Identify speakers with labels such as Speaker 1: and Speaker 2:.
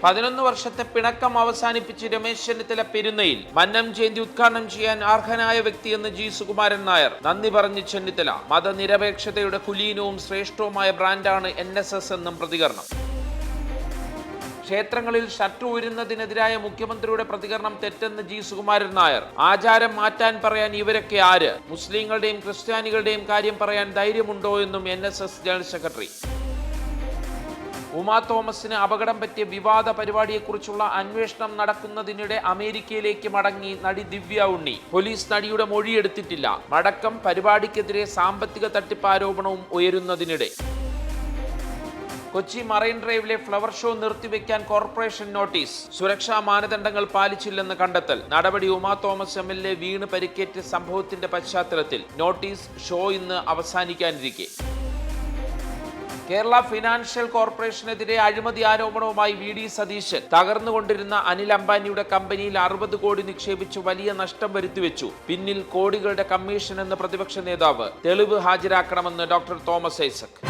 Speaker 1: 11 വർഷത്തെ പിണക്കം അവസാനിപ്പിച്ച് രമേശ് ചെന്നിത്തല പെരുന്നയിൽ മന്നം ജയന്തി ഉദ്ഘാടനം ചെയ്യാൻ അർഹനായ വ്യക്തിയെന്ന് ജി സുകുമാരൻ നായർ നന്ദി പറഞ്ഞ് ചെന്നിത്തല. മതനിരപേക്ഷതയുടെ കുലീനവും ശ്രേഷ്ഠവുമായ ബ്രാൻഡാണ് NSS എന്നും പ്രതികരണം. ക്ഷേത്രങ്ങളിൽ ഷർട്ട് ഊരുന്നതിനെതിരായ മുഖ്യമന്ത്രിയുടെ പ്രതികരണം തെറ്റെന്ന് ജി സുകുമാരൻ നായർ. ആചാരം മാറ്റാൻ പറയാൻ ഇവരൊക്കെ ആര്? മുസ്ലിങ്ങളുടെയും ക്രിസ്ത്യാനികളുടെയും കാര്യം പറയാൻ ധൈര്യമുണ്ടോ എന്നും NSS ജനറൽ സെക്രട്ടറി. ഉമാ തോമസിന് അപകടം പറ്റിയ വിവാദ പരിപാടിയെക്കുറിച്ചുള്ള അന്വേഷണം നടക്കുന്നതിനിടെ അമേരിക്കയിലേക്ക് മടങ്ങി നടി ദിവ്യ ഉണ്ണി. പോലീസ് നടിയുടെ മൊഴിയെടുത്തിട്ടില്ല. മടക്കം പരിപാടിക്കെതിരെ സാമ്പത്തിക തട്ടിപ്പ് ആരോപണവും ഉയരുന്നതിനിടെ. കൊച്ചി മറൈൻ ഡ്രൈവിലെ ഫ്ലവർ ഷോ നിർത്തിവെക്കാൻ കോർപ്പറേഷൻ നോട്ടീസ്. സുരക്ഷാ മാനദണ്ഡങ്ങൾ പാലിച്ചില്ലെന്ന് കണ്ടെത്തൽ. നടപടി ഉമാ തോമസ് MLA വീണ് പരിക്കേറ്റ സംഭവത്തിന്റെ പശ്ചാത്തലത്തിൽ. നോട്ടീസ് ഷോ ഇന്ന് അവസാനിക്കാനിരിക്കെ. കേരള ഫിനാൻഷ്യൽ കോർപ്പറേഷനെതിരെ അഴിമതി ആരോപണവുമായി VD സതീശൻ. തകർന്നുകൊണ്ടിരുന്ന അനിൽ അംബാനിയുടെ കമ്പനിയിൽ 60 കോടി നിക്ഷേപിച്ചു വലിയ നഷ്ടം വരുത്തിവെച്ചു. പിന്നിൽ കോടികളുടെ കമ്മീഷൻ എന്ന് പ്രതിപക്ഷ നേതാവ്. തെളിവ് ഹാജരാക്കണമെന്ന് ഡോക്ടർ തോമസ് ഐസക്.